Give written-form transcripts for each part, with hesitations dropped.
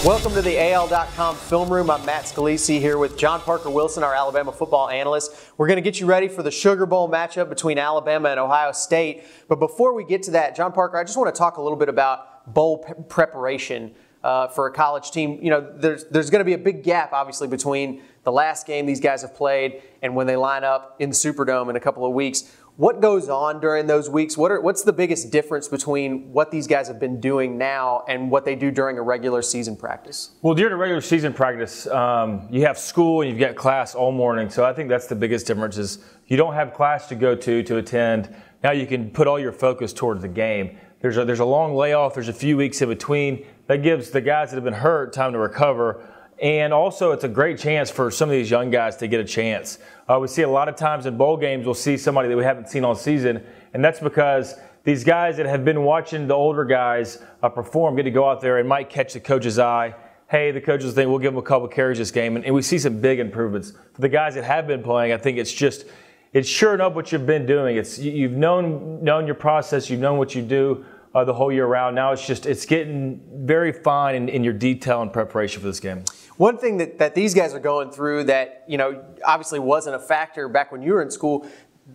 Welcome to the AL.com film room. I'm Matt Scalisi here with John Parker Wilson, our Alabama football analyst. We're going to get you ready for the Sugar Bowl matchup between Alabama and Ohio State. But before we get to that, John Parker, I just want to talk a little bit about bowl preparation for a college team. You know, there's going to be a big gap, obviously, between the last game these guys have played and when they line up in the Superdome in a couple of weeks. What goes on during those weeks? What's the biggest difference between what these guys have been doing now and what they do during a regular season practice? Well, during a regular season practice, you have school and you've got class all morning. So I think that's the biggest difference is you don't have class to go to attend. Now you can put all your focus towards the game. There's a long layoff. There's a few weeks in between. That gives the guys that have been hurt time to recover. And also, it's a great chance for some of these young guys to get a chance. We see a lot of times in bowl games, we'll see somebody that we haven't seen all season, and that's because these guys that have been watching the older guys perform get to go out there and might catch the coach's eye. Hey, the coaches think we'll give them a couple carries this game, and we see some big improvements. For the guys that have been playing, I think it's sure up what you've been doing. You've known your process, you've known what you do the whole year round. Now it's getting very fine in your detail and preparation for this game. One thing that these guys are going through that, you know, obviously wasn't a factor back when you were in school,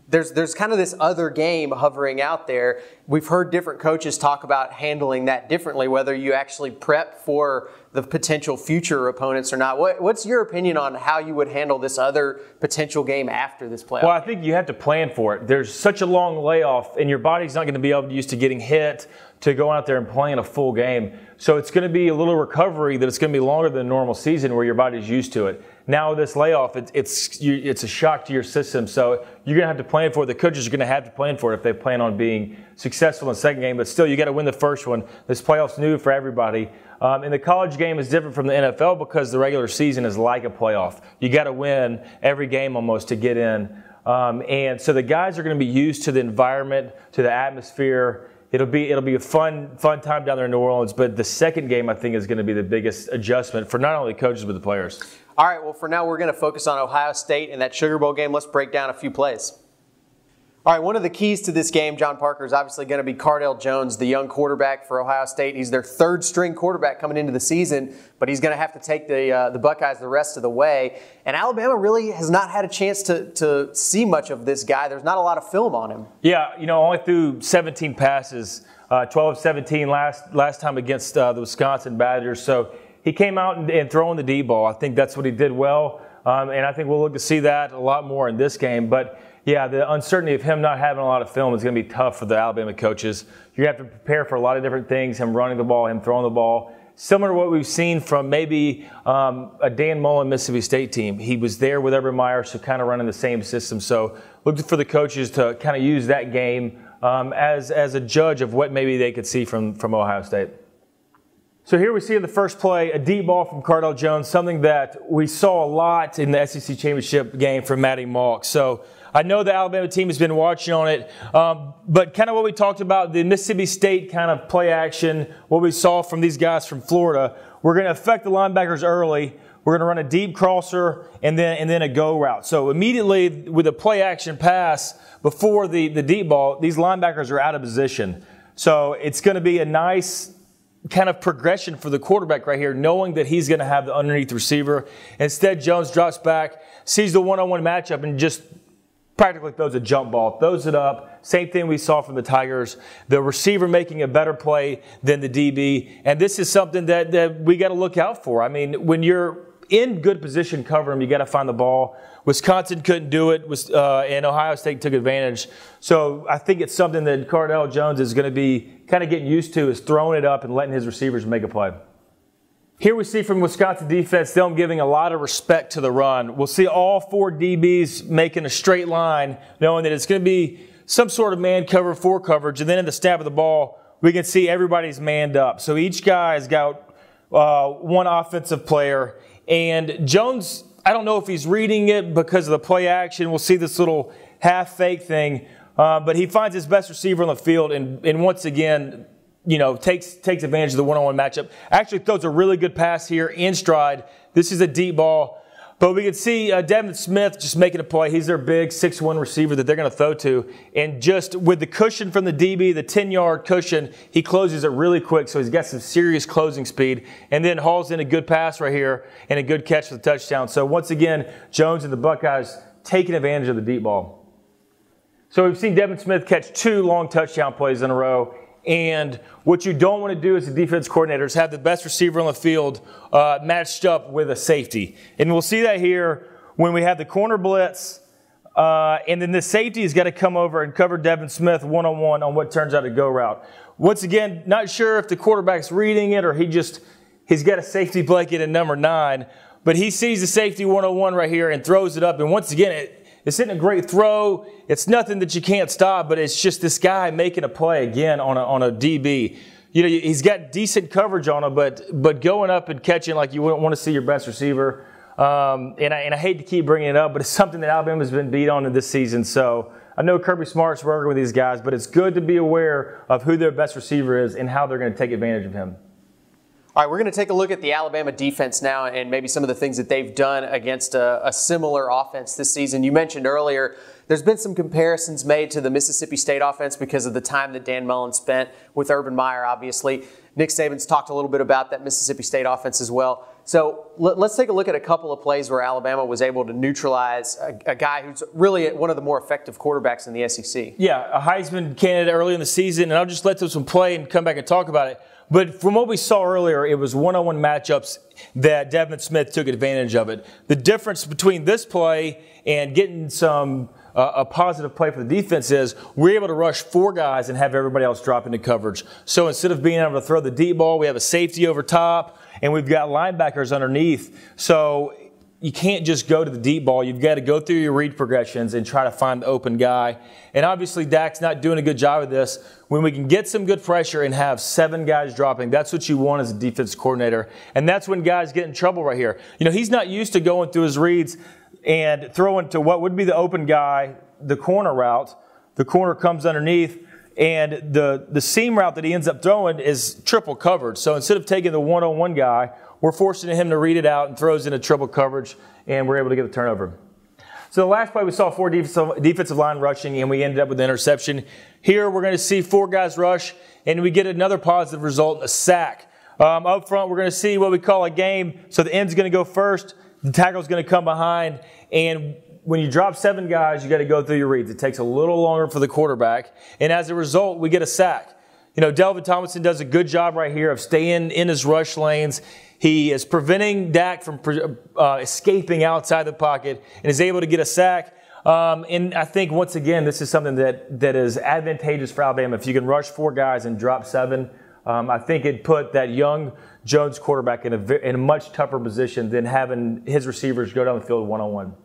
there's kind of this other game hovering out there. We've heard different coaches talk about handling that differently, whether you actually prep for the potential future opponents or not. What's your opinion on how you would handle this other potential game after this playoff? Well, I think you have to plan for it. There's such a long layoff, and your body's not going to be able to used to getting hit to going out there and playing a full game. So it's going to be a little recovery that it's going to be longer than a normal season where your body's used to it. Now with this layoff, it's a shock to your system. So you're going to have to plan for it. The coaches are going to have to plan for it if they plan on being successful in the second game. But still, you got to win the first one. This playoff's new for everybody. And the college game is different from the NFL because the regular season is like a playoff. You got to win every game almost to get in. And so the guys are going to be used to the environment, to the atmosphere. It'll be a fun time down there in New Orleans, but the second game I think is going to be the biggest adjustment for not only the coaches but the players. All right, well for now we're going to focus on Ohio State and that Sugar Bowl game. Let's break down a few plays. All right, one of the keys to this game, John Parker, is obviously going to be Cardale Jones, the young quarterback for Ohio State. He's their third-string quarterback coming into the season, but he's going to have to take the Buckeyes the rest of the way. And Alabama really has not had a chance to see much of this guy. There's not a lot of film on him. Yeah, you know, only threw 17 passes, 12 of 17 last time against the Wisconsin Badgers. So he came out and throwing the deep ball. I think that's what he did well, and I think we'll look to see that a lot more in this game. But yeah, the uncertainty of him not having a lot of film is going to be tough for the Alabama coaches. You're going to have to prepare for a lot of different things, him running the ball, him throwing the ball. Similar to what we've seen from maybe a Dan Mullen Mississippi State team. He was there with Urban Meyer, so kind of running the same system. So look for the coaches to kind of use that game as a judge of what maybe they could see from Ohio State. So here we see in the first play a deep ball from Cardale Jones, something that we saw a lot in the SEC Championship game from Matty Malk. So I know the Alabama team has been watching on it, but kind of what we talked about, the Mississippi State kind of play action, what we saw from these guys from Florida, we're going to affect the linebackers early. We're going to run a deep crosser and then a go route. So immediately with a play action pass before the deep ball, these linebackers are out of position. So it's going to be a nice kind of progression for the quarterback right here, knowing that he's going to have the underneath receiver. Instead, Jones drops back, sees the one-on-one matchup, and just practically throws a jump ball, throws it up. Same thing we saw from the Tigers. The receiver making a better play than the DB. And this is something that we got to look out for. I mean, when you're in good position covering them, you got to find the ball. Wisconsin couldn't do it, and Ohio State took advantage. So I think it's something that Cardale Jones is going to be kind of getting used to, is throwing it up and letting his receivers make a play. Here we see from Wisconsin defense, them giving a lot of respect to the run. We'll see all four DBs making a straight line, knowing that it's going to be some sort of man cover, four coverage, and then in the snap of the ball, we can see everybody's manned up. So each guy has got one offensive player, and Jones, I don't know if he's reading it because of the play action. We'll see this little half fake thing, but he finds his best receiver on the field, and once again, you know, takes advantage of the one-on-one matchup. Actually throws a really good pass here in stride. This is a deep ball. But we can see Devin Smith just making a play. He's their big 6'1" receiver that they're going to throw to. And just with the cushion from the DB, the 10-yard cushion, he closes it really quick. So he's got some serious closing speed. And then hauls in a good pass right here and a good catch for the touchdown. So once again, Jones and the Buckeyes taking advantage of the deep ball. So we've seen Devin Smith catch 2 long touchdown plays in a row. And what you don't want to do as a defense coordinator is have the best receiver on the field matched up with a safety. And we'll see that here when we have the corner blitz. And then the safety has got to come over and cover Devin Smith one-on-one on what turns out a go route. Once again, not sure if the quarterback's reading it or he's got a safety blanket in number 9. But he sees the safety one-on-one right here and throws it up. And once again, it's hitting a great throw. It's nothing that you can't stop, but it's just this guy making a play again on a DB. You know, he's got decent coverage on him, but going up and catching like you wouldn't want to see your best receiver. And I hate to keep bringing it up, but it's something that Alabama's been beat on in this season. So I know Kirby Smart's working with these guys, but it's good to be aware of who their best receiver is and how they're going to take advantage of him. All right, we're going to take a look at the Alabama defense now and maybe some of the things that they've done against a similar offense this season. You mentioned earlier there's been some comparisons made to the Mississippi State offense because of the time that Dan Mullen spent with Urban Meyer, obviously. Nick Saban's talked a little bit about that Mississippi State offense as well. So let's take a look at a couple of plays where Alabama was able to neutralize a guy who's really one of the more effective quarterbacks in the SEC. Yeah, a Heisman candidate early in the season, and I'll just let this one play and come back and talk about it. But from what we saw earlier, it was one-on-one matchups that Devin Smith took advantage of it. The difference between this play and getting a positive play for the defense is we're able to rush 4 guys and have everybody else drop into coverage. So instead of being able to throw the deep ball, we have a safety over top, and we've got linebackers underneath. So you can't just go to the deep ball. You've got to go through your read progressions and try to find the open guy. And obviously, Dak's not doing a good job of this. When we can get some good pressure and have 7 guys dropping, that's what you want as a defense coordinator. And that's when guys get in trouble right here. You know, he's not used to going through his reads and throwing to what would be the open guy, the corner route. The corner comes underneath, and the seam route that he ends up throwing is triple covered. So instead of taking the one-on-one guy, we're forcing him to read it out and throws in a triple coverage, and we're able to get the turnover. So the last play we saw 4 defensive line rushing, and we ended up with an interception. Here we're going to see 4 guys rush, and we get another positive result, a sack. Up front, we're going to see what we call a game. So the end's going to go first, the tackle's going to come behind, and when you drop 7 guys, you got to go through your reads. It takes a little longer for the quarterback, and as a result, we get a sack. You know, Delvin Tomlinson does a good job right here of staying in his rush lanes. He is preventing Dak from escaping outside the pocket and is able to get a sack. And I think, once again, this is something that is advantageous for Alabama. If you can rush 4 guys and drop 7, I think it put that young Jones quarterback in a much tougher position than having his receivers go down the field one-on-one.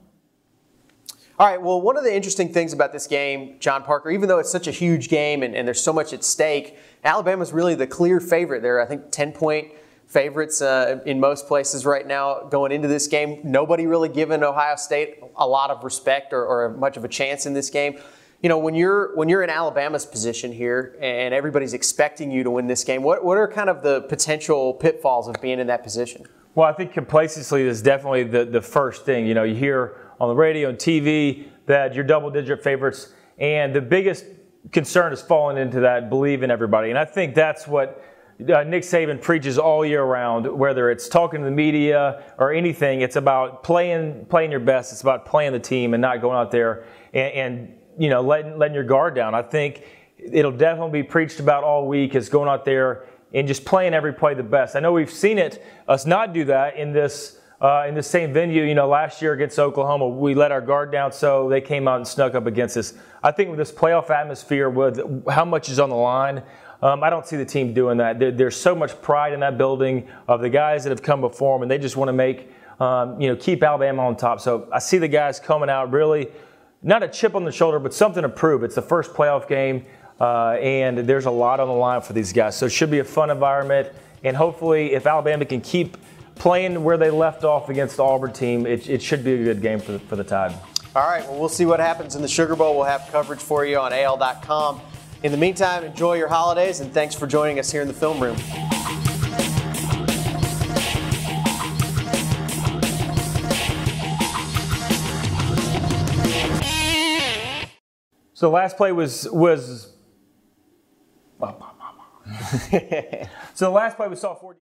All right, well, one of the interesting things about this game, John Parker, even though it's such a huge game and there's so much at stake, Alabama's really the clear favorite. They're, I think, 10-point favorites in most places right now going into this game. Nobody really giving Ohio State a lot of respect or much of a chance in this game. You know, when you're in Alabama's position here and everybody's expecting you to win this game, what are kind of the potential pitfalls of being in that position? Well, I think complacency is definitely the first thing. You know, you hear on the radio and TV that you're double-digit favorites, and the biggest concern is falling into that believe in everybody. And I think that's what Nick Saban preaches all year round, whether it's talking to the media or anything. It's about playing your best. It's about playing the team and not going out there and you know, letting your guard down. I think it'll definitely be preached about all week, is going out there and just playing every play the best. I know we've seen us not do that in this same venue. You know, last year against Oklahoma, we let our guard down, so they came out and snuck up against us. I think with this playoff atmosphere, with how much is on the line, I don't see the team doing that. There's so much pride in that building of the guys that have come before them, and they just want to make, keep Alabama on top. So I see the guys coming out really, not a chip on the shoulder, but something to prove. It's the first playoff game, and there's a lot on the line for these guys. So it should be a fun environment, and hopefully if Alabama can keep playing where they left off against the Auburn team, it should be a good game for the Tide. All right, well, we'll see what happens in the Sugar Bowl. We'll have coverage for you on AL.com. In the meantime, enjoy your holidays, and thanks for joining us here in the Film Room. So the last play was so the last play we saw 4